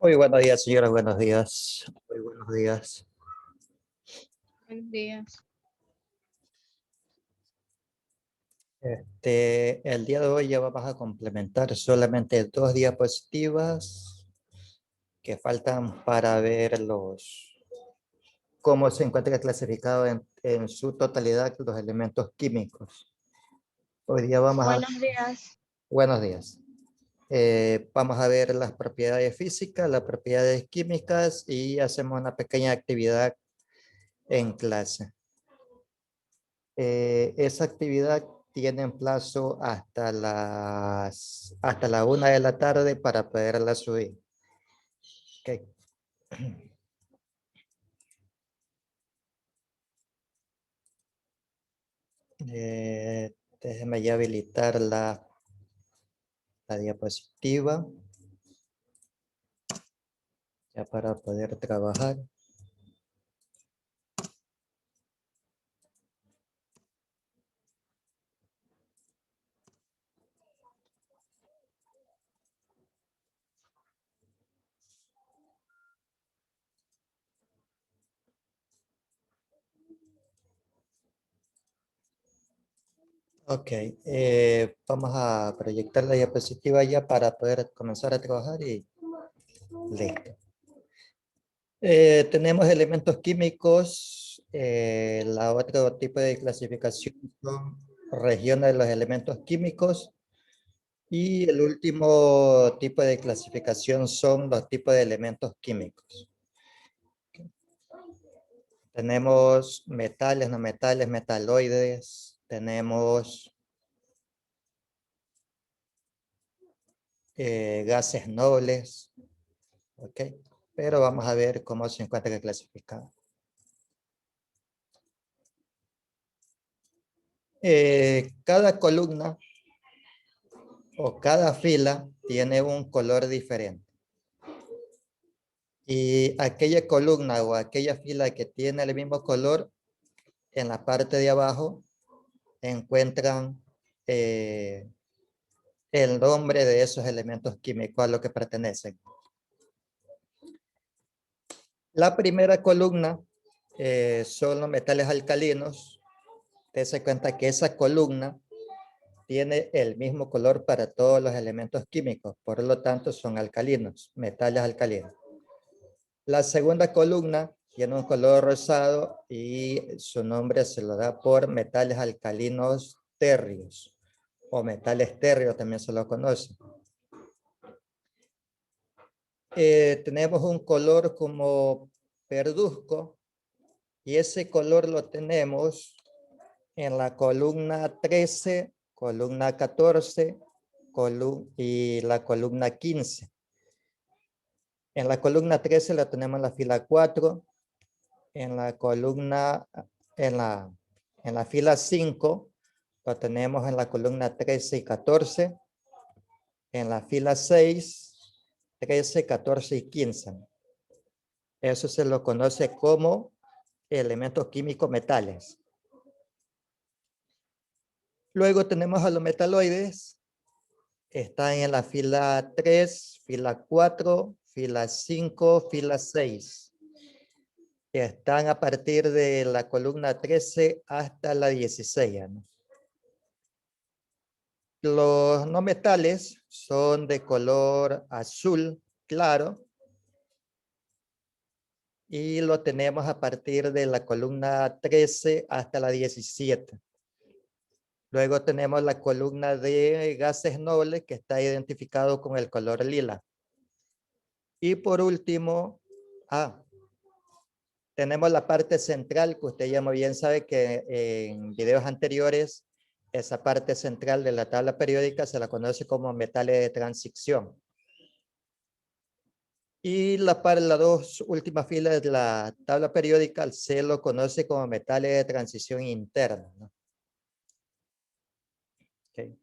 Muy buenos días, señoras, buenos días. Muy buenos días. Buenos días. El día de hoy ya vamos a complementar solamente 2 diapositivas que faltan para ver cómo se encuentra clasificado en su totalidad los elementos químicos. Hoy día Buenos días. buenos días. Vamos a ver las propiedades físicas, las propiedades químicas y hacemos una pequeña actividad en clase. Esa actividad tiene plazo hasta la 1 de la tarde para poderla subir. Okay. Déjeme ya habilitar la diapositiva ya para poder trabajar. Ok, vamos a proyectar la diapositiva ya para poder comenzar a trabajar y listo. Tenemos elementos químicos. La otro tipo de clasificación son regiones de los elementos químicos. Y el último tipo de clasificación son los tipos de elementos químicos. Tenemos metales, no metales, metaloides. Tenemos gases nobles. Ok, pero vamos a ver cómo se encuentra clasificado. Cada columna o cada fila tiene un color diferente. Y aquella columna o aquella fila que tiene el mismo color, en la parte de abajo encuentran el nombre de esos elementos químicos a los que pertenecen. La primera columna son los metales alcalinos. Usted se cuenta que esa columna tiene el mismo color para todos los elementos químicos, por lo tanto son alcalinos, metales alcalinos. La segunda columna tiene un color rosado y su nombre se lo da por metales alcalinos térreos o metales térreos también se lo conoce. Tenemos un color como verduzco y ese color lo tenemos en la columna 13, columna 14 y la columna 15. En la columna 13 la tenemos en la fila 4, en la columna, en la fila 5 lo tenemos en la columna 13 y 14, en la fila 6, 13, 14 y 15. Eso se lo conoce como elementos químicos metales. Luego tenemos a los metaloides. Están en la fila 3, fila 4, fila 5, fila 6. Están a partir de la columna 13 hasta la 16. ¿No? Los no metales son de color azul claro. Y lo tenemos a partir de la columna 13 hasta la 17. Luego tenemos la columna de gases nobles que está identificado con el color lila. Y por último, tenemos la parte central que usted ya muy bien sabe que en videos anteriores, esa parte central de la tabla periódica se la conoce como metales de transición. Y las dos últimas filas de la tabla periódica se lo conoce como metales de transición interna, ¿no? Okay.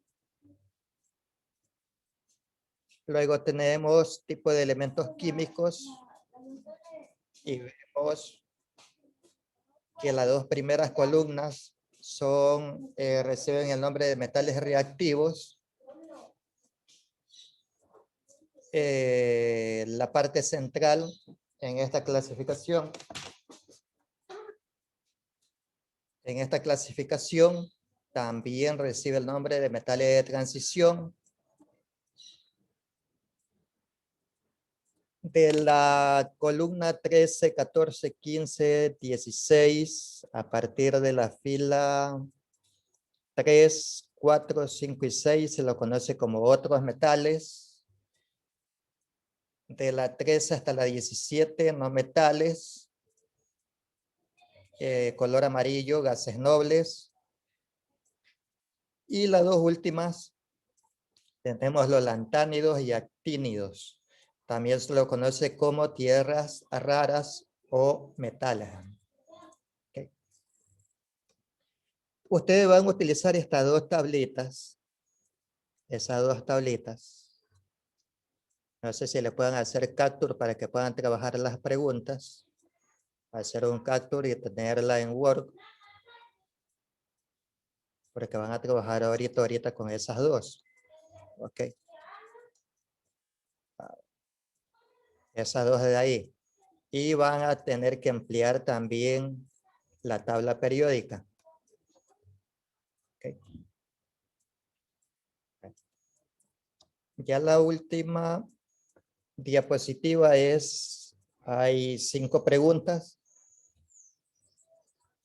Luego tenemos tipo de elementos químicos y vemos que las dos primeras columnas reciben el nombre de metales reactivos. la parte central en esta clasificación. En esta clasificación también recibe el nombre de metales de transición. De la columna 13, 14, 15, 16, a partir de la fila 3, 4, 5 y 6 se lo conoce como otros metales. De la 13 hasta la 17, no metales. Color amarillo, gases nobles. Y las dos últimas tenemos los lantánidos y actínidos. También se lo conoce como tierras raras o metales. Okay. Ustedes van a utilizar estas dos tablitas. Esas dos tablitas. No sé si le puedan hacer capture para que puedan trabajar las preguntas. Hacer un capture y tenerla en Word. Porque van a trabajar ahorita con esas dos. Ok. Esas dos de ahí. Y van a tener que emplear también la tabla periódica. Okay. Ya la última diapositiva hay 5 preguntas.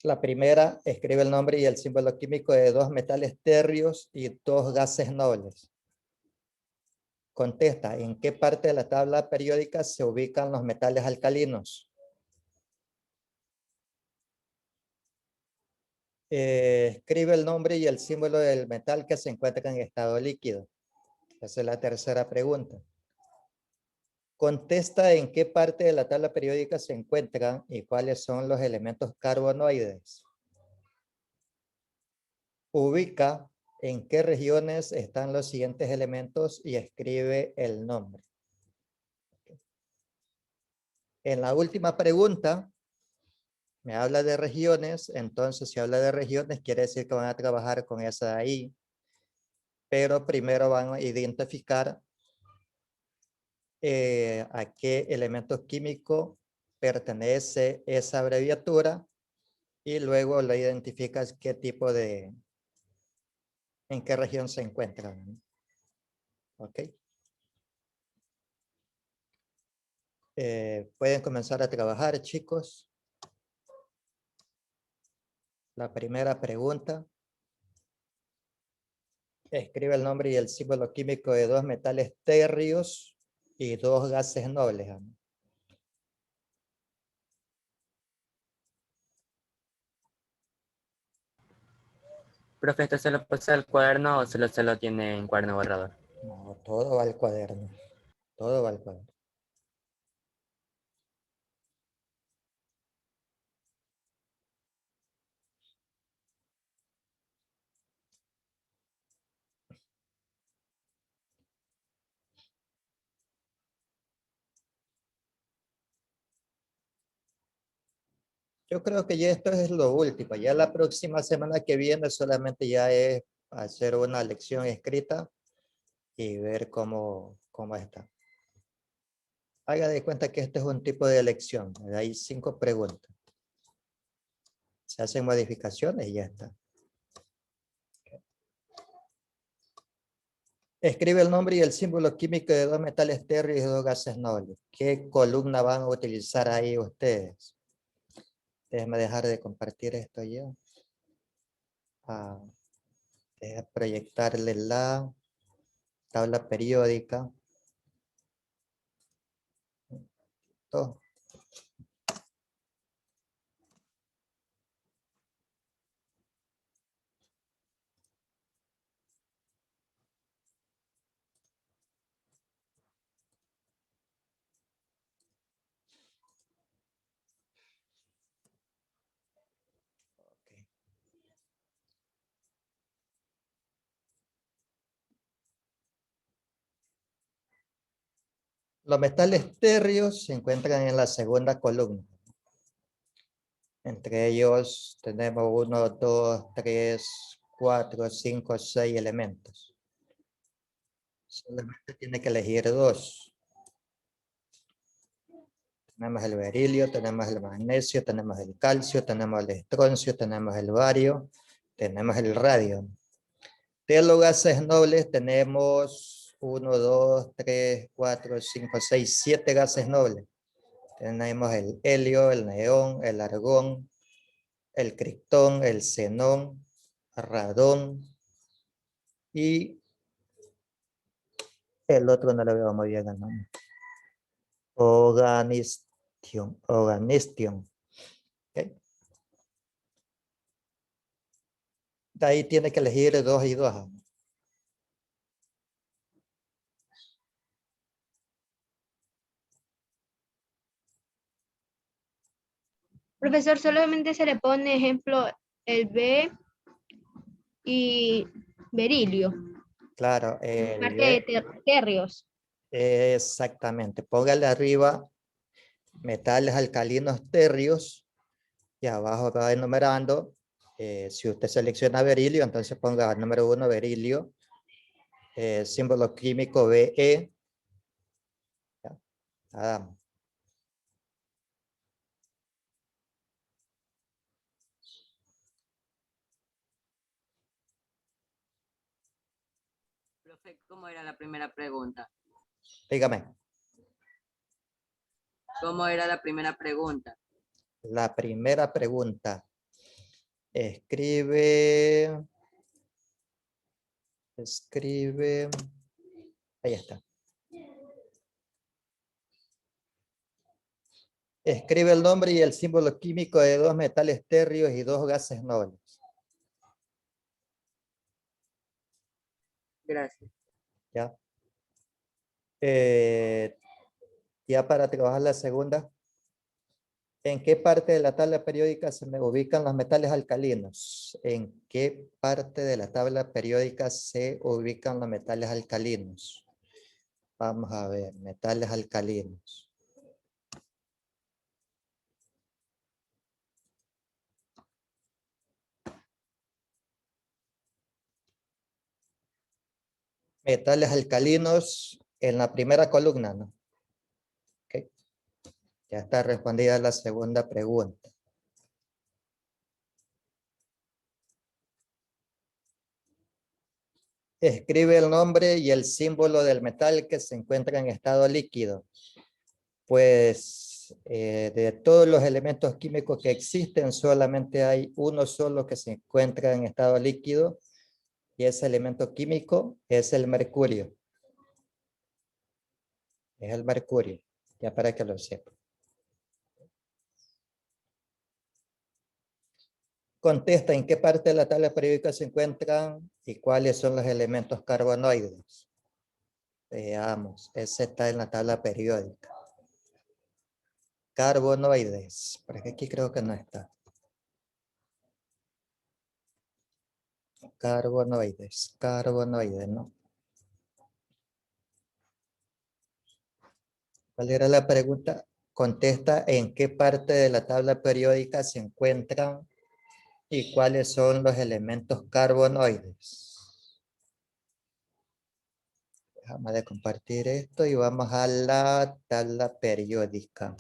La primera, escribe el nombre y el símbolo químico de 2 metales térreos y 2 gases nobles. Contesta, ¿en qué parte de la tabla periódica se ubican los metales alcalinos? Escribe el nombre y el símbolo del metal que se encuentra en estado líquido. Esa es la tercera pregunta. Contesta en qué parte de la tabla periódica se encuentran y cuáles son los elementos carbonoides. Ubica en qué regiones están los siguientes elementos y escribe el nombre. En la última pregunta, me habla de regiones, entonces si habla de regiones quiere decir que van a trabajar con esa de ahí, pero primero van a identificar a qué elemento químico pertenece esa abreviatura y luego lo identificas qué tipo de, en qué región se encuentran. ¿Ok? Pueden comenzar a trabajar, chicos. La primera pregunta. Escribe el nombre y el símbolo químico de 2 metales térreos y 2 gases nobles. Profe, ¿esto se lo pasa al cuaderno o se lo tiene en cuaderno borrador? No, todo va al cuaderno. Todo va al cuaderno. Yo creo que ya esto es lo último. Ya la próxima semana que viene solamente ya es hacer una lección escrita y ver cómo está. Haga de cuenta que este es un tipo de lección. Hay 5 preguntas. Se hacen modificaciones y ya está. Escribe el nombre y el símbolo químico de 2 metales térreos y 2 gases nobles. ¿Qué columna van a utilizar ahí ustedes? Déjenme dejar de compartir esto ya. Deja proyectarle la tabla periódica. Todo. Los metales térreos se encuentran en la segunda columna. Entre ellos tenemos 1, 2, 3, 4, 5, 6 elementos. Solamente tiene que elegir 2. Tenemos el berilio, tenemos el magnesio, tenemos el calcio, tenemos el estroncio, tenemos el bario, tenemos el radio. De los gases nobles tenemos 1, 2, 3, 4, 5, 6, 7 gases nobles. Tenemos el helio, el neón, el argón, el criptón, el xenón, radón y el otro no lo veo muy bien el nombre. Organistium. Okay. De ahí tiene que elegir 2 y 2. Profesor, solamente se le pone ejemplo el B y berilio, Claro, parte de terrios. exactamente. Póngale arriba metales alcalinos térreos y abajo va enumerando. Si usted selecciona berilio, entonces ponga número 1 berilio, símbolo químico Be. Ya, nada más. Profe, ¿cómo era la primera pregunta? Dígame, ¿Cómo era la primera pregunta? la primera pregunta. Escribe, ahí está. Escribe el nombre y el símbolo químico de 2 metales térreos y 2 gases nobles. Gracias. ¿Ya? Ya para trabajar la segunda. ¿En qué parte de la tabla periódica se me ubican los metales alcalinos? ¿En qué parte de la tabla periódica se ubican los metales alcalinos? Vamos a ver, metales alcalinos. Metales alcalinos en la primera columna, ¿no? Okay. Ya está respondida la segunda pregunta. Escribe el nombre y el símbolo del metal que se encuentra en estado líquido. Pues de todos los elementos químicos que existen, solamente hay uno solo que se encuentra en estado líquido y ese elemento químico es el mercurio. Es el mercurio, ya para que lo sepa. Contesta en qué parte de la tabla periódica se encuentran y cuáles son los elementos carbonoides. Veamos, ese está en la tabla periódica. Carbonoides, porque aquí creo que no está. Carbonoides, ¿no? ¿Cuál era la pregunta? Contesta en qué parte de la tabla periódica se encuentran y cuáles son los elementos carbonoides. Déjame de compartir esto y vamos a la tabla periódica.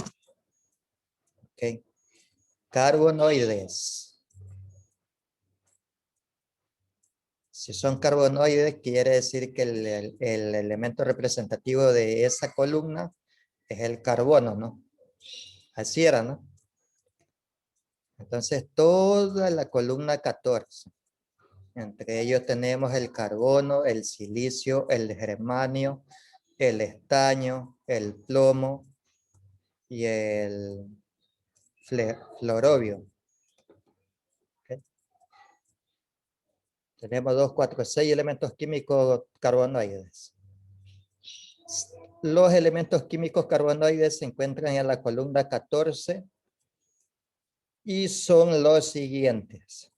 Ok. Carbonoides. Si son carbonoides, quiere decir que el elemento representativo de esa columna es el carbono, ¿no? Así era, ¿no? Entonces, toda la columna 14. Entre ellos tenemos el carbono, el silicio, el germanio, el estaño, el plomo y el fluorobio. ¿Okay? Tenemos 2, 4, 6 elementos químicos carbonoides. Los elementos químicos carbonoides se encuentran en la columna 14 y son los siguientes.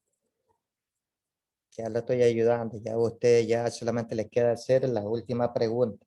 Ya lo estoy ayudando, ya usted ya solamente le queda hacer la última pregunta.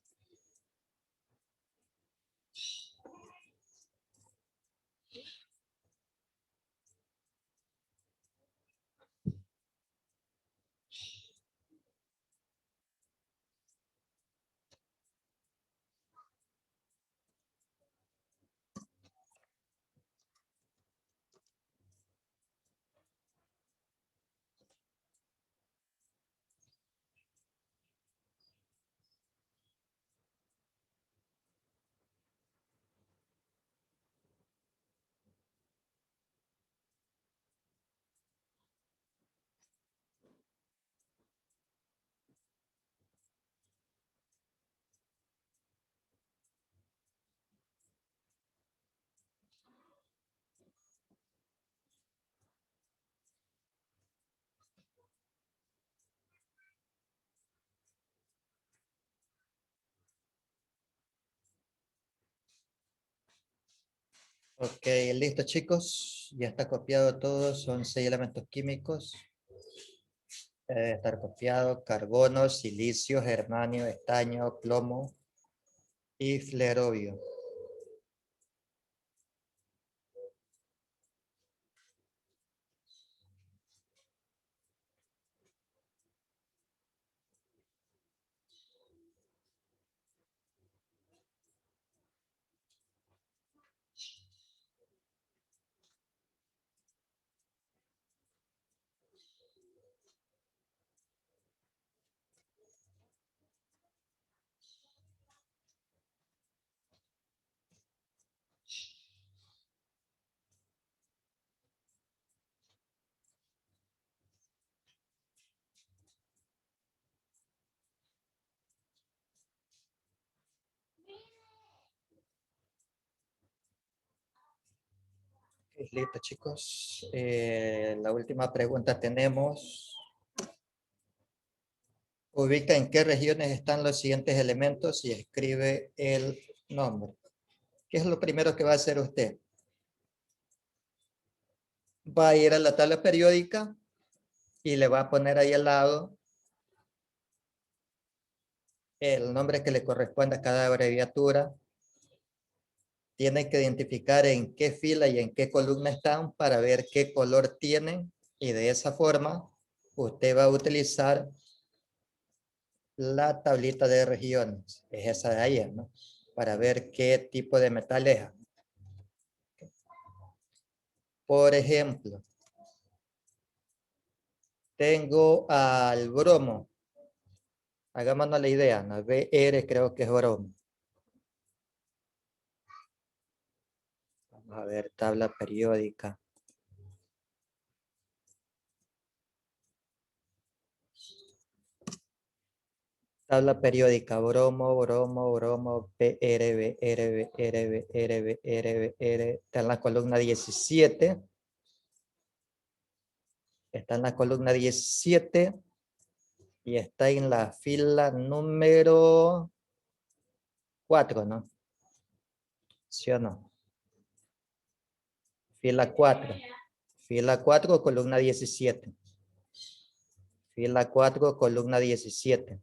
Ok, listo chicos. Ya está copiado todo. Son 6 elementos químicos. Debe estar copiado. Carbono, silicio, germanio, estaño, plomo y flerovio. Listo, chicos. La última pregunta tenemos. Ubica en qué regiones están los siguientes elementos y escribe el nombre. ¿Qué es lo primero que va a hacer usted? Va a ir a la tabla periódica y le va a poner ahí al lado el nombre que le corresponde a cada abreviatura. Tiene que identificar en qué fila y en qué columna están para ver qué color tienen y de esa forma usted va a utilizar la tablita de regiones. Es esa de ahí, ¿no? Para ver qué tipo de metal es. Por ejemplo, tengo al bromo. Hagámonos la idea, ¿no? BR creo que es bromo. Vamos a ver, tabla periódica. Tabla periódica, bromo, bromo, bromo, BR, BR, BR, BR, BR, BR. Está en la columna 17. Está en la columna 17 y está en la fila número 4, ¿no? ¿Sí o no? Fila 4. Fila 4, columna 17. Fila 4, columna 17.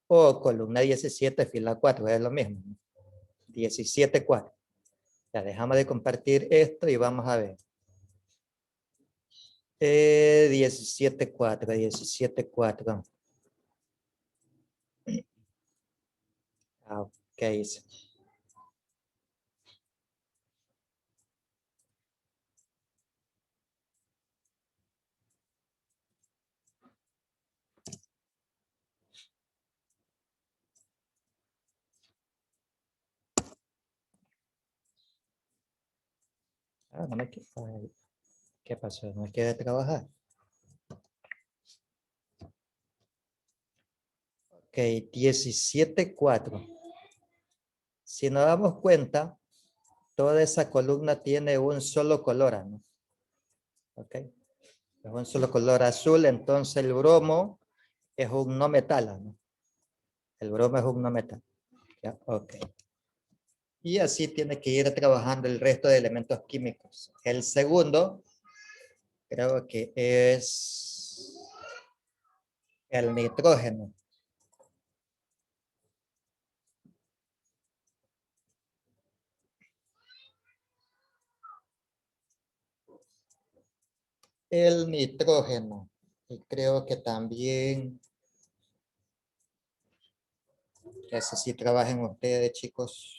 O columna 17, fila 4, es lo mismo. 17, 4. Ya dejamos de compartir esto y vamos a ver. 17, 4, 17, 4. Ok. No me quiere. ¿Qué pasó? ¿No me quiere trabajar? Ok, 17, 4. Si nos damos cuenta, toda esa columna tiene un solo color, ¿no? Ok. Es un solo color azul, entonces el bromo es un no metal, ¿no? El bromo es un no metal. ¿Ya? Ok. Y así tiene que ir trabajando el resto de elementos químicos. El segundo, creo que es el nitrógeno. El nitrógeno. Y creo que también, ese sí trabajen ustedes, chicos.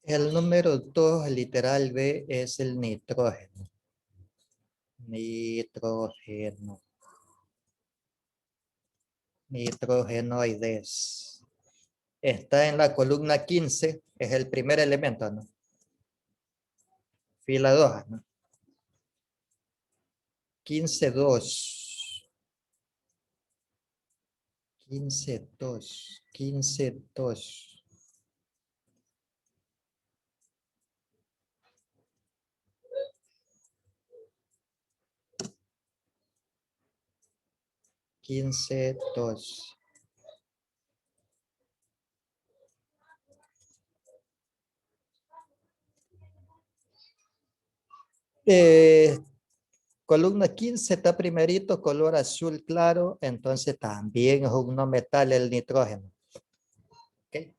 El número 2, literal B, es el nitrógeno. nitrógeno. Nitrogenoides. Está en la columna 15, es el primer elemento, ¿no? Fila 2, ¿no? 15, 2. 15, 2. 15, 2. Quince, dos. Columna 15 está primerito, color azul claro, entonces también es un no metal el nitrógeno. ¿Ok?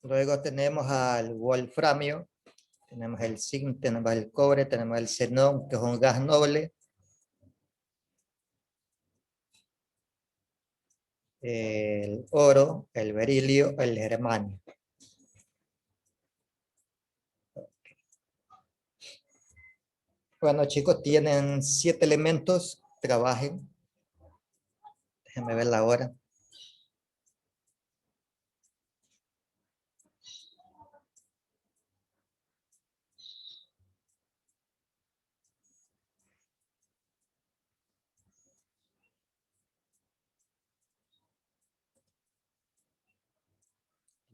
Luego tenemos al wolframio, tenemos el zinc, tenemos el cobre, tenemos el xenón, que es un gas noble. El oro, el berilio, el germanio. Bueno, chicos, tienen 7 elementos, trabajen. Déjenme ver la hora.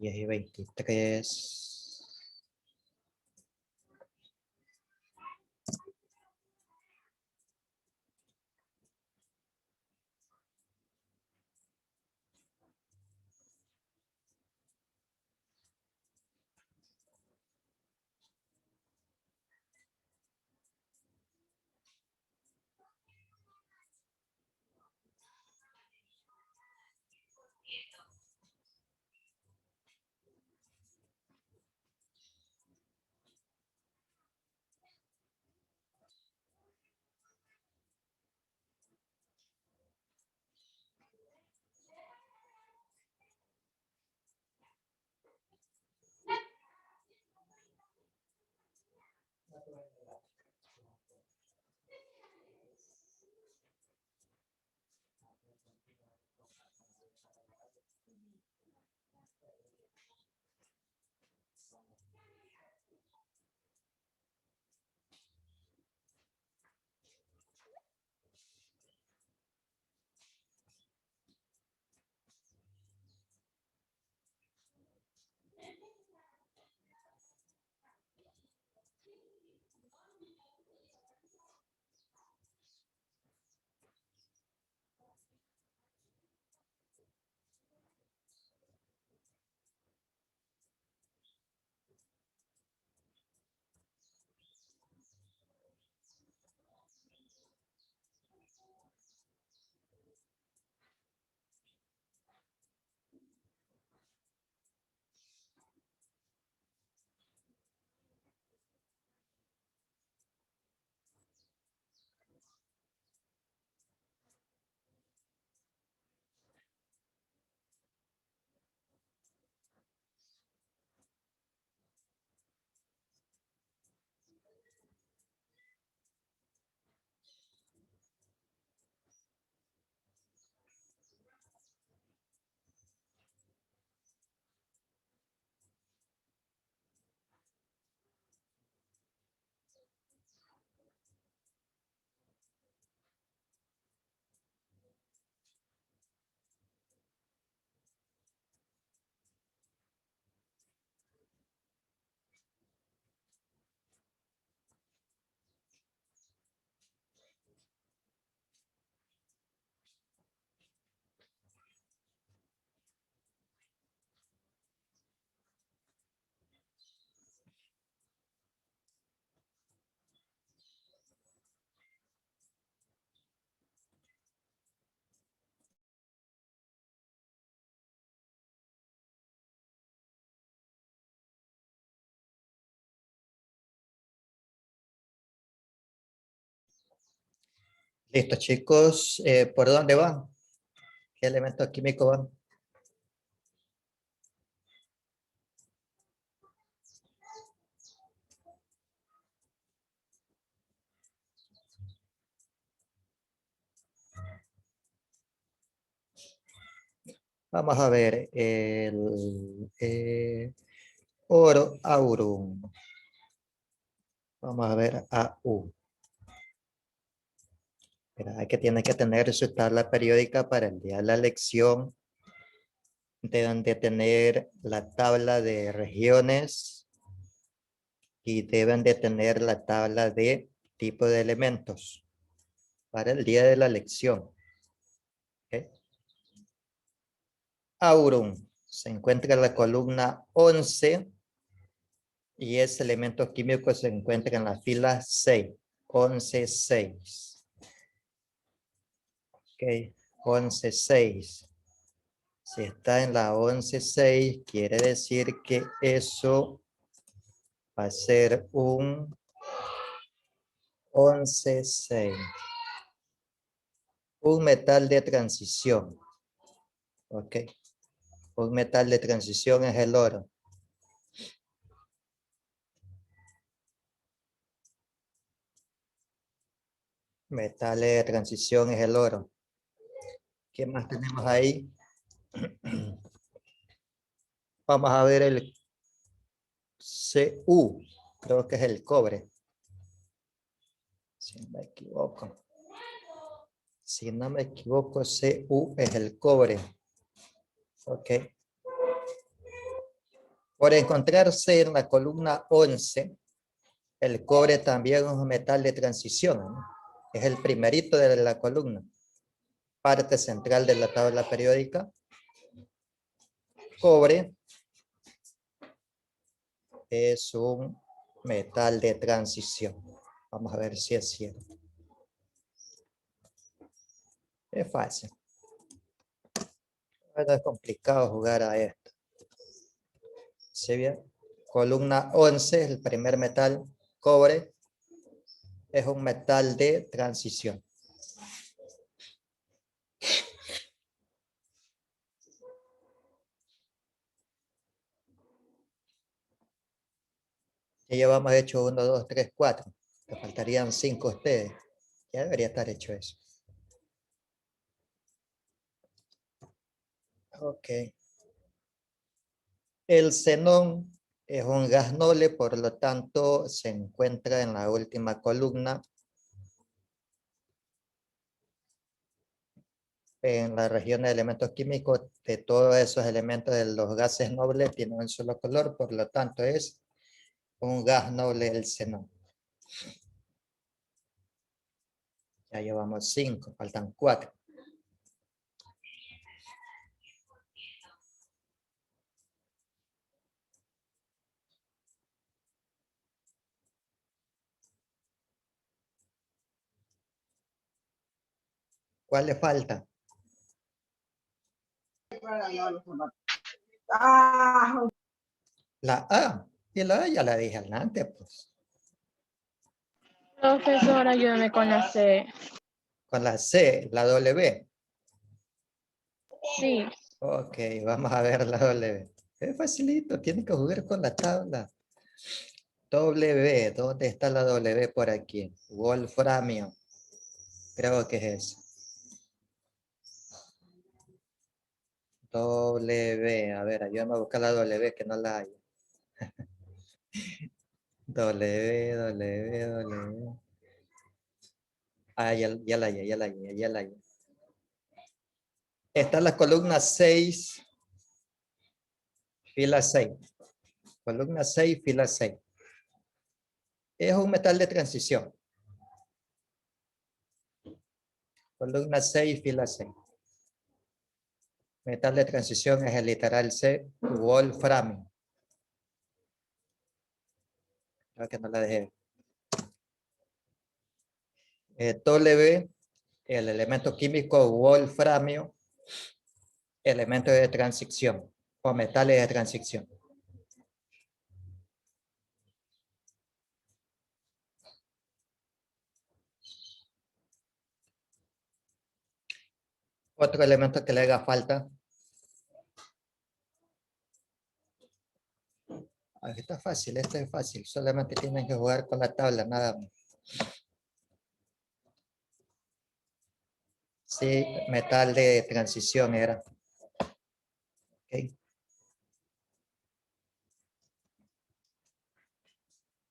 Diez y 23. Listo, chicos. ¿Por dónde van? ¿Qué elementos químicos van? Vamos a ver el oro aurum. Vamos a ver AU. Hay que tiene que tener su tabla periódica para el día de la lección. Deben de tener la tabla de regiones y deben de tener la tabla de tipo de elementos para el día de la lección. ¿Okay? Aurum se encuentra en la columna 11 y ese elemento químico se encuentra en la fila 6. 11, 6. Ok, 11, 6. Si está en la 11, 6, quiere decir que eso va a ser un 11, 6. Un metal de transición. Ok. Un metal de transición es el oro. Metal de transición es el oro. ¿Qué más tenemos ahí? Vamos a ver el Cu. Creo que es el cobre. Si no me equivoco. Si no me equivoco, Cu es el cobre. Ok. Por encontrarse en la columna 11, el cobre también es un metal de transición, ¿no? Es el primerito de la columna. Parte central de la tabla periódica. Cobre es un metal de transición. Vamos a ver si es cierto. Es fácil. No es complicado jugar a esto. ¿Sí bien? Columna 11, el primer metal, cobre, es un metal de transición. Ya llevamos hecho 1, 2, 3, 4. Te faltarían 5 ustedes. Ya debería estar hecho eso. Ok. El xenón es un gas noble, por lo tanto se encuentra en la última columna. En la región de elementos químicos, de todos esos elementos de los gases nobles tienen un solo color, por lo tanto es un gas noble el xenón. Ya llevamos 5, faltan 4. ¿Cuál le falta? La A. Y la A ya la dije antes, pues. Profesor, ayúdame con la C. Con la C, la W. Sí. Ok, vamos a ver la W. Es facilito, tiene que jugar con la tabla. W, ¿dónde está la W por aquí? Wolframio. Creo que es eso. W, a ver, ayúdame a buscar la W que no la hay. W, W, W. Ah, ya la hay, ya la hay, ya la hay. Está la columna 6, fila 6. Columna 6, fila 6. Es un metal de transición. Columna 6, fila 6. Metal de transición es el literal C, wolframio. Creo que no la dejé. W, el elemento químico wolframio, elemento de transición o metales de transición. Otro elemento que le haga falta. Aquí está fácil, esto es fácil. Solamente tienen que jugar con la tabla, nada más. Sí, metal de transición era. Ok.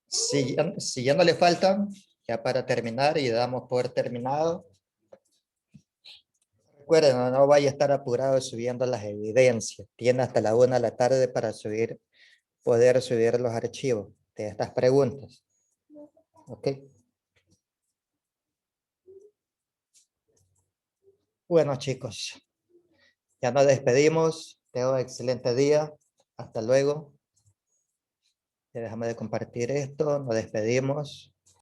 Si ya no le faltan, ya para terminar y damos por terminado. Recuerden, no vaya a estar apurado subiendo las evidencias. Tiene hasta la 1 de la tarde para poder subir los archivos de estas preguntas. Ok. Bueno, chicos, ya nos despedimos. Tengan un excelente día. Hasta luego. Ya déjame de compartir esto. Nos despedimos.